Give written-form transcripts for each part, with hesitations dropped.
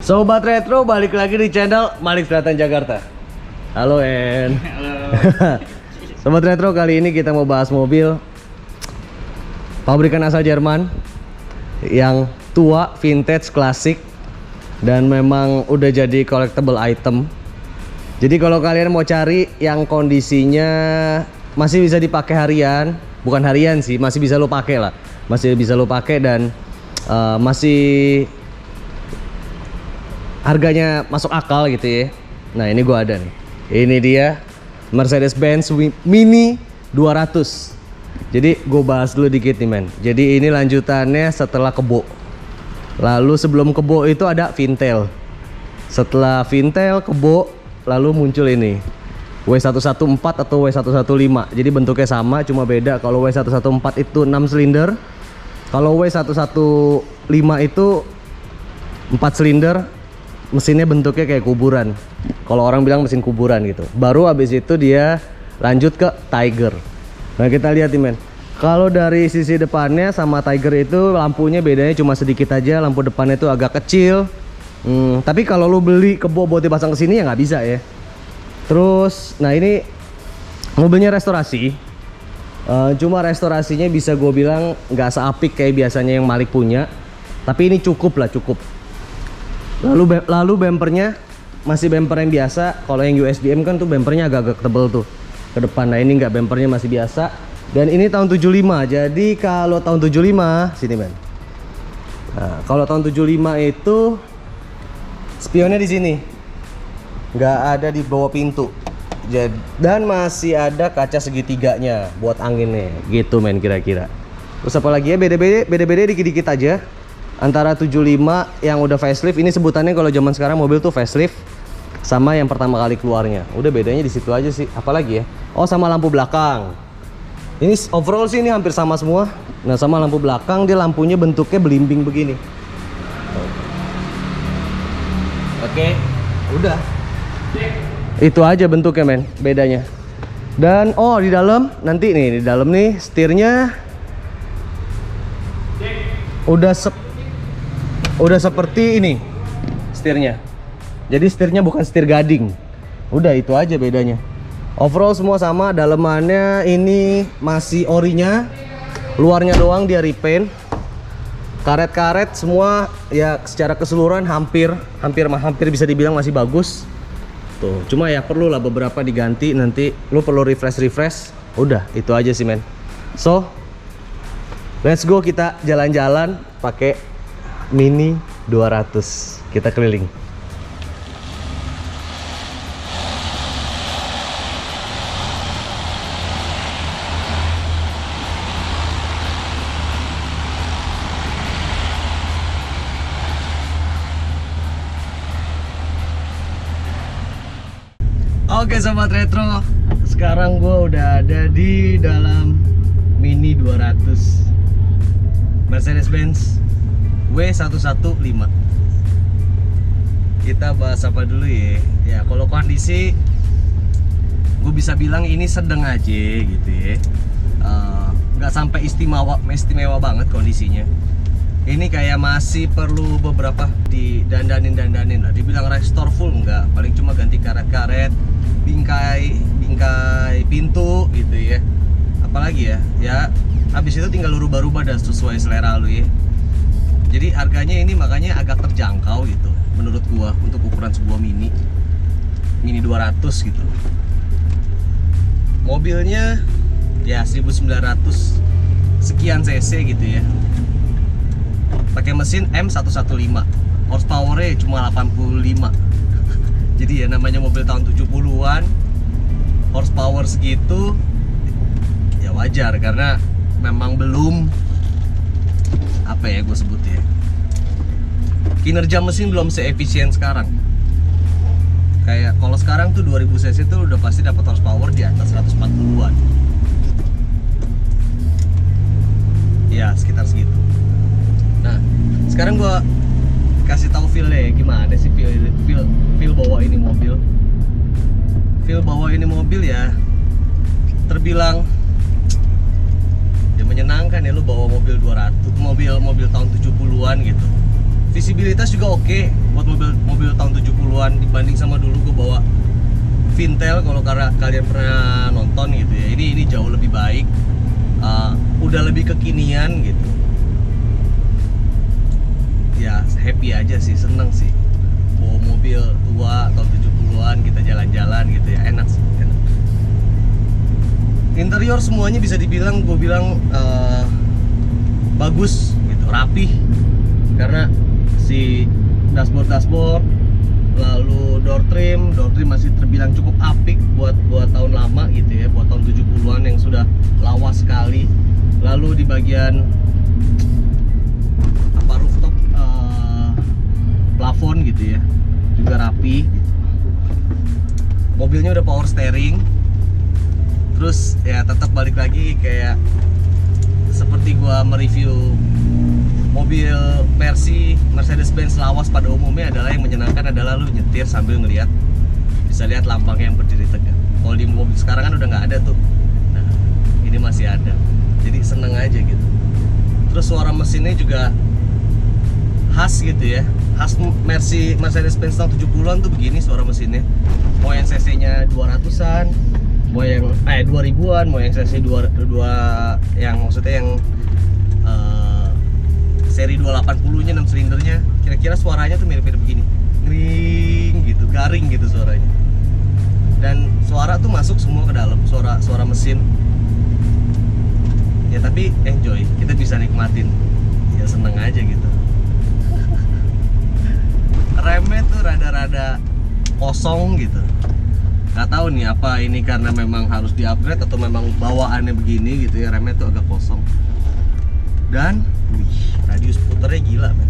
Sobat Retro, balik lagi di channel Malik Selatan Jakarta. Halo En. Halo. Sobat Retro, kali ini kita mau bahas mobil pabrikan asal Jerman yang tua, vintage, klasik, dan memang udah jadi collectible item. Jadi kalau kalian mau cari yang kondisinya masih bisa dipakai harian, bukan harian sih, masih bisa lo pakai lah, masih bisa lo pakai dan masih harganya masuk akal gitu ya. Nah ini gua ada nih. Ini dia Mercedes-Benz Mini 200. Jadi gue bahas dulu dikit nih men. Jadi ini lanjutannya setelah Kebo. Lalu sebelum Kebo itu ada Vintel. Setelah Vintel, Kebo, lalu muncul ini W114 atau W115. Jadi bentuknya sama, cuma beda. Kalau W114 itu 6 silinder. Kalau W115 itu 4 silinder. Mesinnya bentuknya kayak kuburan. Kalau orang bilang mesin kuburan gitu. Baru habis itu dia lanjut ke Tiger. Nah kita lihat nih men. Kalau dari sisi depannya sama Tiger itu lampunya bedanya cuma sedikit aja. Lampu depannya itu agak kecil. Tapi kalau lu beli Kebo buat dipasang ke sini ya nggak bisa ya. Terus, nah ini mobilnya restorasi. Cuma restorasinya bisa gue bilang nggak seapik kayak biasanya yang Malik punya. Tapi ini cukup lah, cukup. Lalu bempernya masih bemper yang biasa. Kalau yang USBM kan tuh bempernya agak-agak tebel tuh ke depan. Nah ini enggak, bempernya masih biasa. Dan ini tahun 75. Jadi kalau tahun 75 sini men. Nah, kalau tahun 75 itu spionnya di sini. Nggak ada di bawah pintu. Dan masih ada kaca segitiganya buat anginnya. Gitu men kira-kira. Terus apa lagi ya, beda-beda dikit-dikit aja. Antara 75 yang udah facelift, ini sebutannya kalau zaman sekarang mobil tuh facelift, sama yang pertama kali keluarnya. Udah bedanya di situ aja sih. Apalagi ya? Oh sama lampu belakang. Ini overall sih ini hampir sama semua. Nah sama lampu belakang dia lampunya bentuknya belimbing begini. Oke, udah. Itu aja bentuknya men, bedanya. Dan oh di dalam nanti nih, di dalam nih setirnya udah seperti ini setirnya. Jadi setirnya bukan setir gading. Udah itu aja bedanya. Overall semua sama. Dalemannya ini masih orinya, luarnya doang dia repaint. Karet-karet semua ya secara keseluruhan hampir bisa dibilang masih bagus. Tuh, cuma ya perlu lah beberapa diganti, nanti lu perlu refresh. Udah, itu aja sih men. So, let's go kita jalan-jalan pakai Mini 200. Kita keliling. Oke sobat retro, sekarang gue udah ada di dalam Mini 200 Mercedes-Benz W115. Kita bahas apa dulu ya? Ya kalau kondisi gue bisa bilang ini sedang aja gitu ya. Nggak sampai istimewa banget kondisinya. Ini kayak masih perlu beberapa didandanin lah. Dibilang restore full enggak, paling cuma ganti karet-karet, bingkai pintu gitu ya. Apalagi ya? Ya habis itu tinggal lu rubah-rubah dan sesuai selera lu ya. Jadi harganya ini makanya agak terjangkau gitu menurut gua untuk ukuran sebuah Mini 200 gitu. Mobilnya ya 1900 sekian cc gitu ya. Pakai mesin M115. Horsepower-nya cuma 85. Jadi ya namanya mobil tahun 70-an, horsepower segitu ya wajar karena memang belum apa ya gue sebut ya, kinerja mesin belum seefisien sekarang. Kayak kalau sekarang tuh 2000 cc tuh udah pasti dapat horsepower di atas 140-an. Ya sekitar segitu. Nah sekarang gue kasih tahu feel-nya gimana sih, feel bawa ini mobil. Feel bawa ini mobil ya terbilang ya menyenangkan ya, lu bawa mobil 200, mobil tahun 70-an gitu. visibilitas juga oke buat mobil tahun 70-an dibanding sama dulu gue bawa Vintel. Kalau kalian pernah nonton gitu ya, ini jauh lebih baik. Udah lebih kekinian gitu ya. Happy aja sih, seneng sih bawa mobil tua tahun 70-an, kita jalan-jalan gitu ya, enak sih, enak. Interior semuanya bisa dibilang, gue bilang bagus gitu, rapih. Karena si dashboard, lalu door trim masih terbilang cukup apik buat tahun lama gitu ya, buat tahun 70-an yang sudah lawas sekali. Lalu di bagian rooftop plafon gitu ya, juga rapi gitu. Mobilnya udah power steering. Terus ya tetap balik lagi kayak seperti gua mereview mobil Mercedes-Benz lawas pada umumnya, adalah yang menyenangkan adalah lu nyetir sambil ngelihat, bisa lihat lampangnya yang berdiri tegak. Kalau di mobil sekarang kan udah nggak ada tuh. Nah, ini masih ada. Jadi seneng aja gitu. Terus suara mesinnya juga khas gitu ya. Khas Mercedes-Benz tahun 70-an tuh begini suara mesinnya. Mau yang cc-nya 200-an, mau yang 2000-an, mau yang cc 2 yang maksudnya yang seri 280-nya 6 silindernya, kira-kira suaranya tuh mirip-mirip begini. Ngring gitu, garing gitu suaranya. Dan suara tuh masuk semua ke dalam, suara mesin. Ya tapi enjoy, kita bisa nikmatin. Ya seneng aja gitu. Remnya tuh rada-rada kosong gitu. Gak tahu nih apa ini karena memang harus di-upgrade atau memang bawaannya begini gitu ya, remnya tuh agak kosong. Dan radius puternya gila men.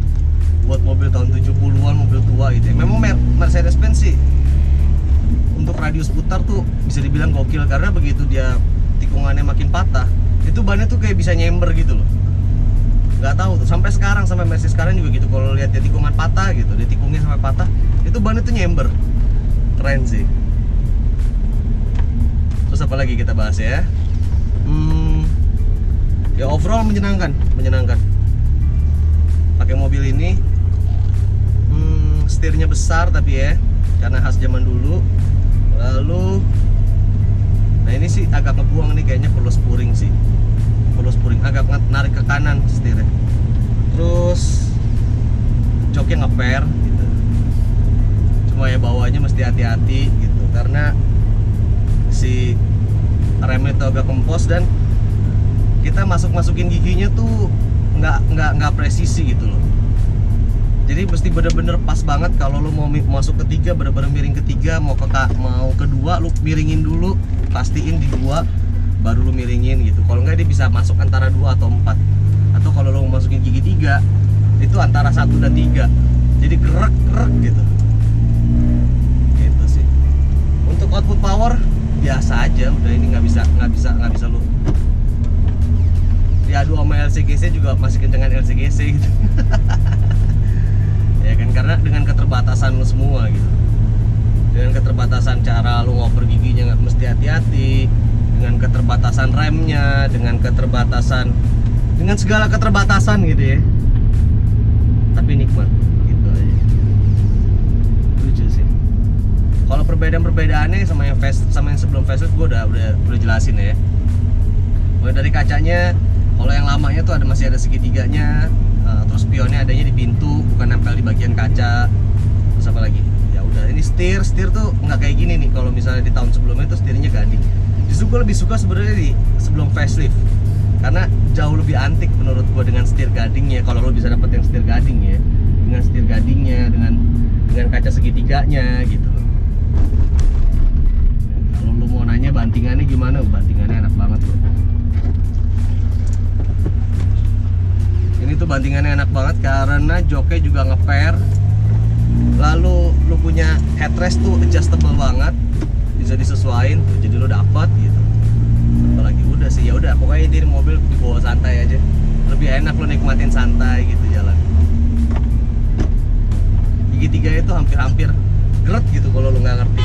Buat mobil tahun 70-an, mobil tua gitu ya. Memang Mercedes-Benz sih untuk radius putar tuh bisa dibilang gokil, karena begitu dia tikungannya makin patah, itu bannya tuh kayak bisa nyember gitu loh. Nggak tahu tuh, sampai sekarang, sampai Mercedes sekarang juga gitu. Kalau lihat dia tikungan patah gitu, dia tikungnya sampai patah, itu bannya tuh nyember. Keren sih. Terus apa lagi kita bahas ya? Ya overall menyenangkan. Pakai mobil ini, setirnya besar tapi ya, karena khas zaman dulu. Lalu, nah ini sih agak ngebuang nih kayaknya, perlu spurring sih. Perlu spurring, agak narik ke kanan setirnya. Terus joknya ngeper gitu. Cuma ya bawahnya mesti hati-hati gitu, karena si remnya itu agak kempos dan kita masukin giginya tuh nggak presisi gitu loh. Jadi mesti bener-bener pas banget. Kalau lo mau masuk ketiga, bener-bener miring ketiga, mau kedua, lo miringin dulu, pastiin di 2 baru lo miringin gitu. Kalau nggak dia bisa masuk antara 2 atau 4. Atau kalau lo mau masukin gigi 3, itu antara 1 dan 3. Jadi gerak gitu. Gitu sih. Untuk output power biasa aja, udah ini nggak bisa lo diadu sama LCGC juga masih kencengan LCGC gitu. Ya kan, karena dengan keterbatasan lu semua gitu, dengan keterbatasan cara lu ngoper giginya nggak mesti hati-hati, dengan keterbatasan remnya, dengan segala keterbatasan gitu ya, tapi nikmat gitu aja. Lucu sih. Kalau perbedaannya sama yang sebelum facelift gue udah jelasin ya. Mulai dari kacanya, kalau yang lamanya tuh masih ada segitiganya. Terus spionnya adanya di pintu, bukan nempel di bagian kaca. Terus apa lagi? Ya udah, ini setir tuh nggak kayak gini nih. Kalau misalnya di tahun sebelumnya tuh setirnya gading. Justru gue lebih suka sebenarnya di sebelum facelift, karena jauh lebih antik menurut gue dengan setir gadingnya. Kalau lo bisa dapet yang setir gading ya, dengan setir gadingnya, dengan kaca segitiganya gitu. Kalau lo mau nanya bantingannya gimana, bantingannya enak banget loh. Ini tuh bantingannya enak banget karena joknya juga ngeper. Lalu lu punya headrest tuh adjustable banget, bisa disesuaikan tuh, jadi lu dapat gitu. Apalagi udah sih, ya udah pokoknya di mobil dibawa santai aja. Lebih enak lu nikmatin santai gitu jalan. Gigi 3 itu hampir geret gitu kalau lu nggak ngerti.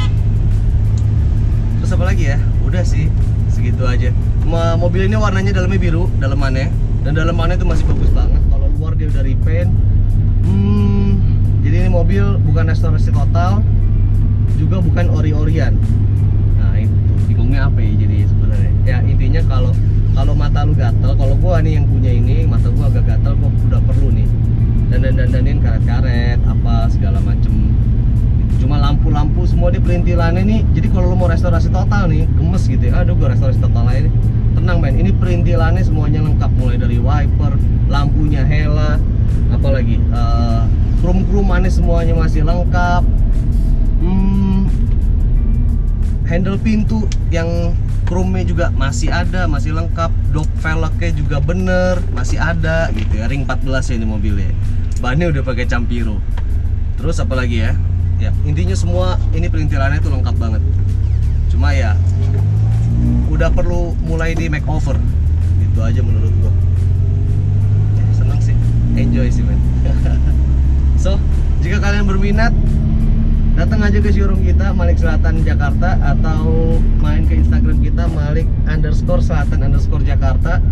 Terus apa lagi ya? Udah sih, segitu aja. Mobil ini warnanya dalamnya biru, dalemannya. Dan dalemannya itu masih bagus banget. Kalau luar dia udah repaint, Jadi ini mobil bukan restorasi total, juga bukan ori-orian. Nah itu bingungnya apa ya jadi sebenarnya. Ya intinya kalau mata lu gatel, kalau gua nih yang punya ini mata gua agak gatel, gua udah perlu nih dandanin karet-karet apa segala macem. Cuma lampu-lampu semua di perintilannya nih. Jadi kalau lu mau restorasi total nih, gemes gitu ya. Aduh gua restorasi total aja nih. Tenang men, ini perintilannya semuanya lengkap, mulai dari wiper, lampunya Hella, apalagi krum-krumannya semuanya masih lengkap. Handle pintu yang chrome-nya juga masih ada, masih lengkap. Dog velgnya juga bener, masih ada gitu ya. Ring 14 ya ini mobilnya. Bannya udah pakai Campiro. Terus apa lagi ya? Ya intinya semua ini perintilannya tuh lengkap banget. Cuma ya udah perlu mulai di makeover. Itu aja menurut gua. Seneng sih, enjoy sih men. So, jika kalian berminat, datang aja ke showroom kita Malik Selatan Jakarta, atau main ke Instagram kita Malik_Selatan_Jakarta.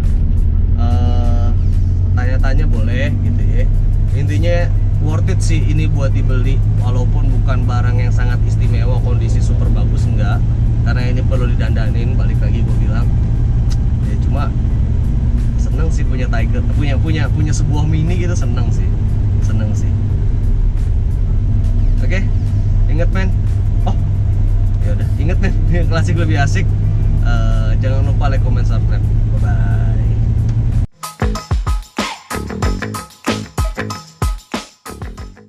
Tanya-tanya boleh gitu ya. Intinya worth it sih ini buat dibeli, walaupun bukan barang yang sangat istimewa, kondisi super bagus enggak, karena ini perlu didandanin. Balik lagi gue bilang ya, cuma seneng sih punya Tiger, punya sebuah Mini gitu, seneng sih. Oke, inget men. Oh ya udah, inget men, klasik lebih asik. Jangan lupa like, comment, subscribe. Bye bye.